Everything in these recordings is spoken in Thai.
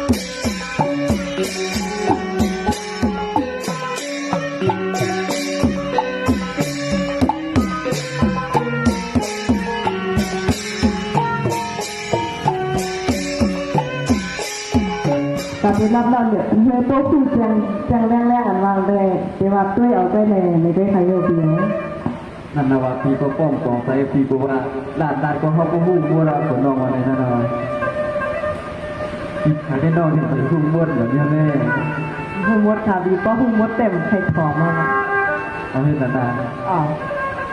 การได้รับเราเนี่ยเมื่อโต๊ะคู่จังแรกอันวางเลยเดี๋ยวว่าด้วยเอาได้เลยไม่ได้ใครโยเบียนั่นนะว่าพี่ก็ป้องกองใส่พี่ก็ว่าลาดได้ก็เขาก็มุ่งบัวเราคนน้องวันนี้นั่นน่ะพี่ขายได้น้องนี่ไปหุ่มมดแบบนี้แน่หุ่มมดค่ะดีก็หุ่มมดเต็มใครถอมมาเอาให้นานอ๋อ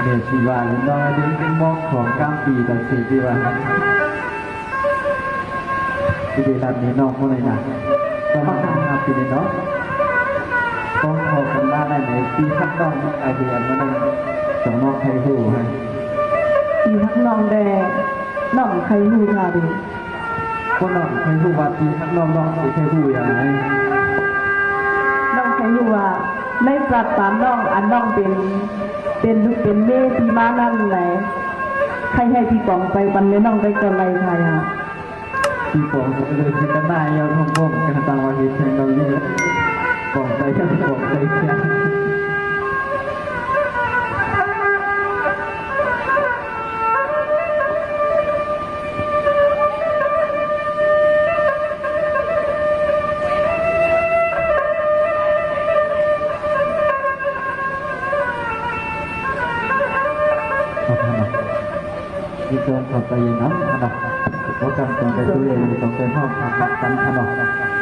เนี่ยชีวาเล่นน้อยเลี้ยงเป็นมอกของกลางปีแต่สี่ชีวาที่ได้รับนี้น้องเมื่อไหร่นะก็มาทำงานปีนี้เนาะต้องขอกันบ้านได้ไหมปีทักน้องไอเดียมาได้สองน้องใครหูฮะปีทักน้องแดงน้องใครหูค่ะดีก็น้องใครหูว่าปีทักน้องใครหูอย่างไรน้องใครหูว่าในสัตว์สามน้องอันน้องเป็นลูกเป็นเม่พี่ม้านั่นแหละใครให้พี่กล่องไปวันนี้น้องได้ก่อนไรใครฮะพี่ปองก็เลยคิดกันได้ยาวท่องพ่งกันตามวันที่เช้าเราเยอะปองใจกันปองใจแค่ที่เกินขอบใจน้ำขนาดว่าการต้องไปตัวเองต้องเป็นห้องทำบัตรกันขนาด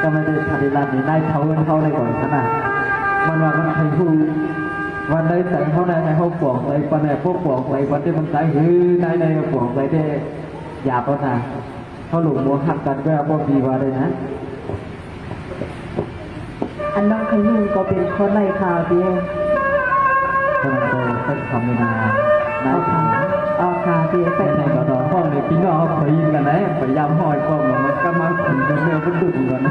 ก็ไม่ได้ทำร้านนี้ได้เขาในก่อนขนาดมันว่ามันใครพูดวันใดแต่เขาในเขาปวกเลยวันไหนพวกปวกเลยวันที่มันตายหื้อในปวกเลยได้หยาบเอาหนาเขาหลุมมัวหักกันก็พวกดีว่าเลยนะอันน้องขยุงก็เป็นคนในข่าวเดียวคนโตก็ทำมาเอาค่ะเดียวแต่ในกระดองห้องในพี่น้องเขาเคยยินกันนะพยายามห้อยกล้องมันก็มาถึงกันเร็วก็ดุกัน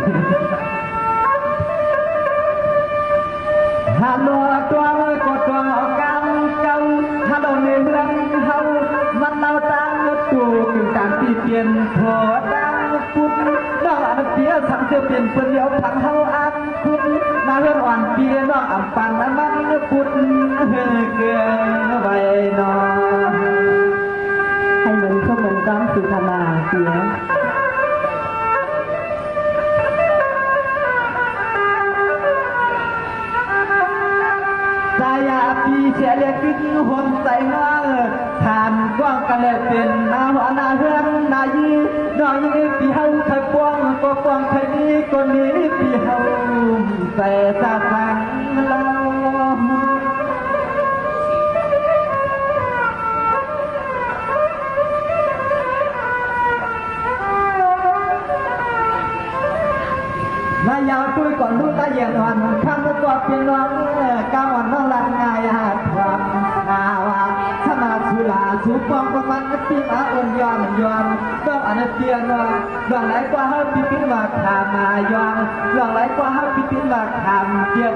ฮัลโหลตัวก็ตัวกันเก่าฮัลโหลในเรื่องเฮามันเราตั้งตัวเป็นการที่เปลี่ยนพอดังพุทธน้องอันเสียสังเสียเปลี่ยนเปลี่ยวผังเฮาอันคุณมาเรื่องอ่อนเปียน้องอันปันมันพุทธเกลือไว้นอให้เหมือนเขาเหมือนก้อนสุธนาเสียสายาปีเสียเล็กขึ้นหนใส่เงาทานกว้างกันเลยเป็นนาหัวนาเฮือนนายีน้อยปีเฮาไทยกว้างก็กว้างไทยนี้ก็นี้ปีเฮาใส่ตาฟังเรามายาวตุ้ยก่อนรู้ตาเย็นวันข้ามตัวเพียงน้องก้าววันน้องลันงายหาทำอาวาสมาสุลาสุปองประมันปีมาอ่อนย้อนต้องอันเตียนว่าหลังไหลกว่าเฮาปีปิ้นมาขามมายองหลังไหลกว่าเฮาปีปิ้นมาขามเจียง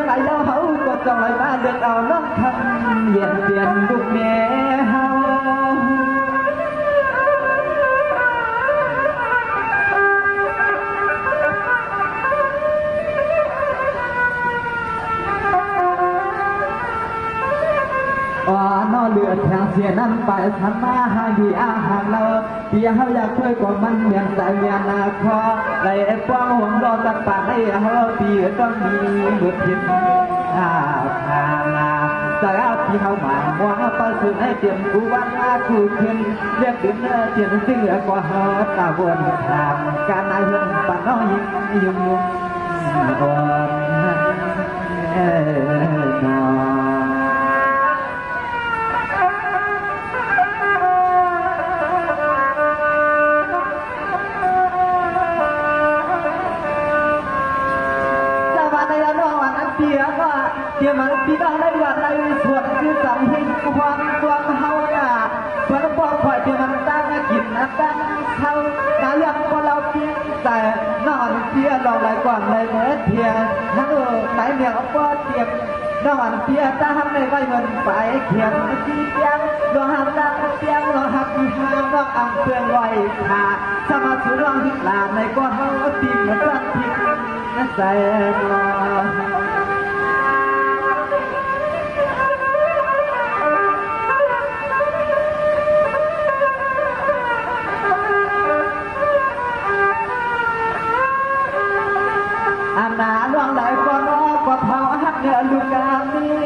ไหลแล้วเฮาก็ต้องไหลมาเดินเอาน้องทำเปลี่ยนลูกแม่เฮาน้อเลือดแทงเสียนั้นไปทำมาหาดีอาหารเราเปียเขาอยากช่วยกว่ามันเมียนใจเมียนนาคอไหลป้องห่วงรอตัดปากให้เขาปีต้องมีบุตรพิษข้าวทางแต่เอาที่เขาหมายว่าประสุดให้เตรียมกูวันคู่ขึ้นเรียกขึ้นเจียนเสือกว่าเขาตาบวนทางการนายหุ่นปันน้อยยุ่งก่อนนอเกี่ยมันพี่น้องได้ว่าในส่วนคือสำเพ็งความกว้างเฮาหน้าเพื่อนบอกคอยเกี่ยมันตั้งกินตั้งเขานายังพอเราเพียงแต่นอนเพียเราไหลกว่าในเมื่อเทียทั้งไหนเหนียวก็เทียบนอนเพียตาทำในใบเงินไปเขียนที่เตียงดวงหักดังเตียงเราหักที่หาดอกอ่างเพื่อนไว้ขาสมาสุรองหิลาในก้อนเฮาเตีย มาสักทีนั่นใจรออันนาน้องไหลก็น้องก็เผาหักเรือลูกกานี้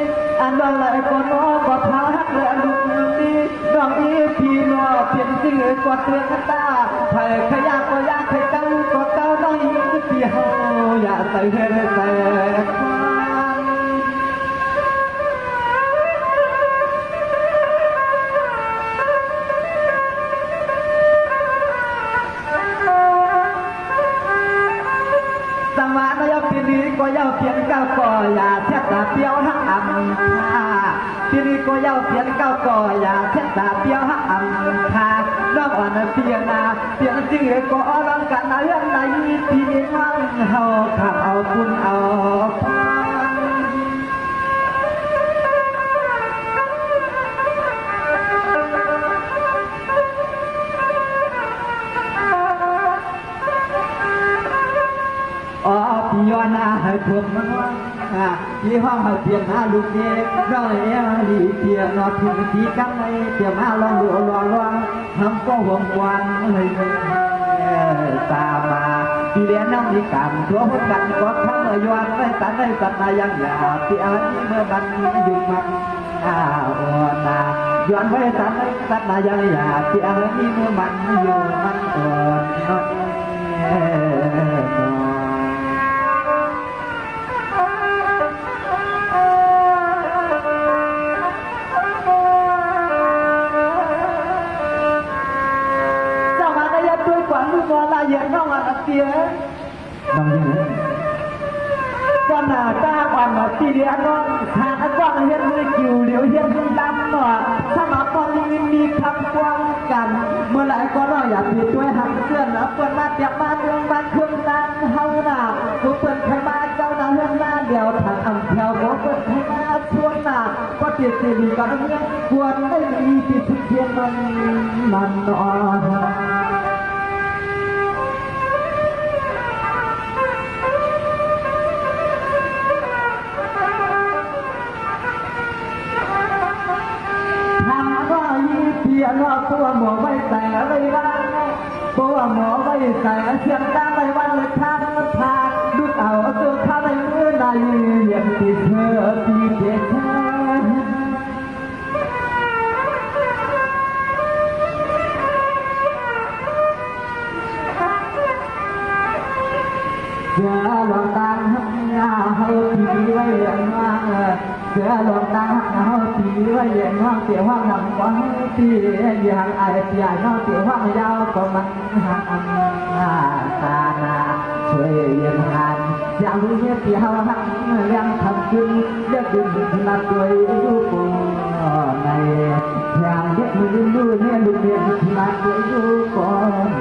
อันน้องไหลก็น้องก็เผาหักเรือลูกนี้น้องอีพี่น้องเปลี่ยนชื่อกว่าเตือนตาไผ่ขยะก็อยากให้ตั้งก็เต้าน้องอีพี่เฮาอย่าใส่เฮือใส่สมาร์ทยาปีนี้ก็ยาวเพียงเก้าก่ออย่าเทียบตาเปี้ยวหักอ่ำค่าปีนี้ก็ยาวเพียงเก้าก่ออย่าเทียบตาเปี้ยวหักอ่ำค่าน้องอ่อนเพียงนาเพียงชื่อก็ร้องกันเรื่องใดพี่น้องเฮาขับเอาคุณเอาพี่ย้อนให้พวกมันว่าพี่ห้องให้เพียงลูกเด็กน้อยดีเพียงนอถึงที่กันในเพียงลองดูลองทำก็ห่วงกวนเลยตามาพี่เลี้ยงน้องมีกรรมทั่วหัวกันก็ทั้งย้อนไม่ตันไม่ตันมายังอยากที่อันนี้เมื่อบันยุ่งมันนาย้อนไม่ตันไม่ตันมายังอยากที่อันนี้เมื่อมันอยู่มันอ่อนเย็นน้องอันเสียน้องยังไงวันหน้าตาวันมาตีเดียน้องหาก้อนเห็นมือกิ่วเหลียวเห็นดำหน่อถ้ามาปองมีคำกว้างกันเมื่อไรก็น้องอยากผิดด้วยหักเสื้อนะเปิดมาเตียบมาเรื่องบ้านเครื่องนั้นเฮาหน้าผู้เปิดใครมาเจ้าหน้าเรื่องหน้าเดียวทางอำเภอก็เปิดใครมาชวนหน้าก็เตียบตีดีกันเรื่องควรได้มีที่สุดเพียงมันนอนนอกตัวหมอไม่ใส่อะไรบ้างตัวหมอไม่ใส่เสียงดังไม่วันเลยทางพาดูเอาตัวข้าในมือในเรียนที่เธอที่เด็กเสือหลอกตาเฮาที่ไว้เลี้ยงมาเสือหลอกตาเฮาที่ไว้เลี้ยงมาเสียว่าหนังว่าที่อย่างไอ้ที่ไอ้น้องเสียว่ายาวก็มันหักตาหน้าช่วยเลี้ยงหันอยากรู้เนี่ยที่เฮาหักเลี้ยงทำขึ้นเลือกดึงนัดด้วยยูปูในอย่างเด็กมือดูเนี่ยลูกเรียนนัดด้วยยูปู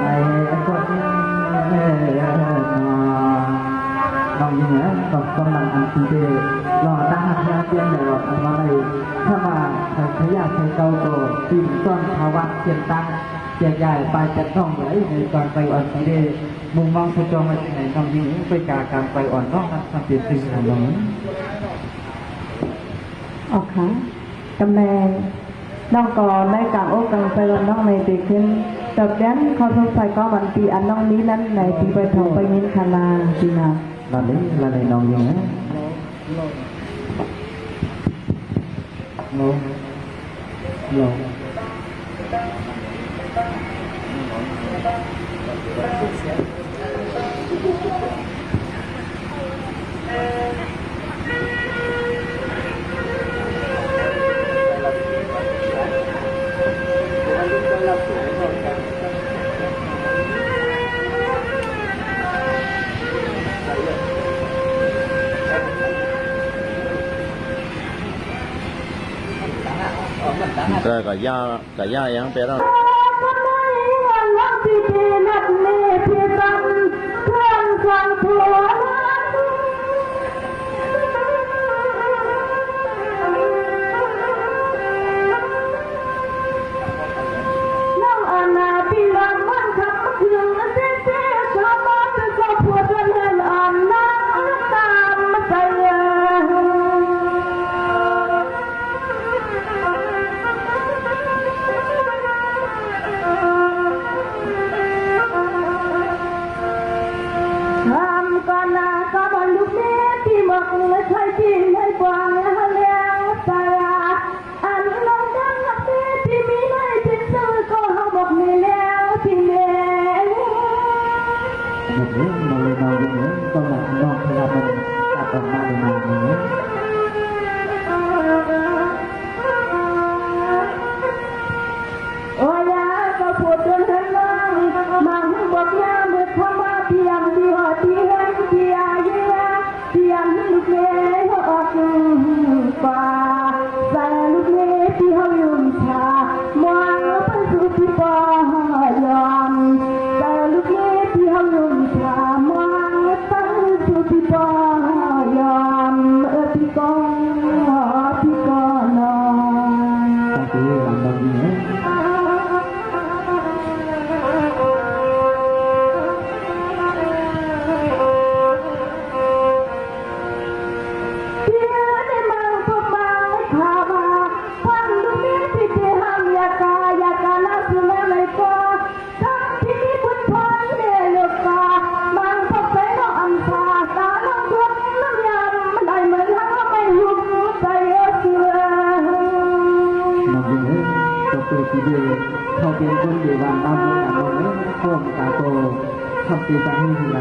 ในคนน้องยังไงต้องกำลังอันตีเดรอตั้งหักเตียงในรถมาเลยถ้ามาขยะใช้เกาโตสิ่งต้นภาวะเปลี่ยนตั้งเจียใหญ่ไปจะต้องไหลในก่อนไปอ่อนตีเดมุมมองผู้จองมาที่ไหนน้องยังไงไปการไปอ่อนน้องนั้นทำเปลี่ยนสิ่งของน้องออกค่ะกำแพงน้องก่อนได้กลางอกกลางไปวันน้องในตีขึ้นแต่แดนเขาทดสอบก็วันปีอันน้องนี้นั้นในปีไปทองไปยินคานาจีนาlà đấyน้องยังไงลงcái giá yang bé đóน้องอาณาพิรามมันขับเพื่อนเจ๊เจ๊ชาวบ้านจะขอปวด และใช้ที่ให้กว้างแล้วตาอันน้องดังที่มีในจิตใจก็เขาบอกมีแล้วที่แม่ một nước mà lời nào cũng nhớ con là non là mình ta còn ba lời nào nhớ โอ้ยก็พูดจนเห็นน้องมันบอกยาเมื่อเข้ามาเพียงที่ว่าที่เห็นที่อาเยี่ยเพียงลูกเมย์เขาออกป่าใส่ลูกเมย์ที่เขายุ่งชามองไปสู่ที่ป่ายอมใส่ลูกเมย์ที่เขายุ่งชามองไปสู่ที่ป่ายอมพี่กองนอน ta cứ làm đồng nhớ ทีเดียวเขาเป็นคนเดียววันตามเรื่องของเราข้อมตาโตทำตีตาให้ทีไร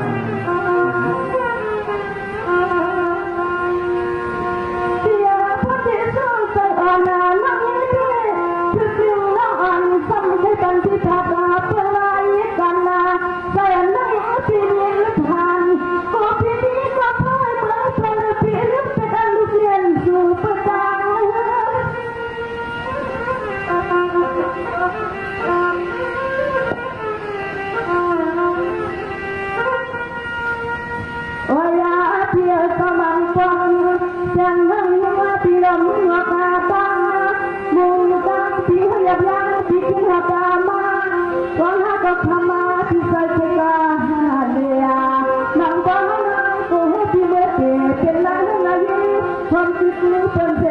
ความคิดรู้เป็นเ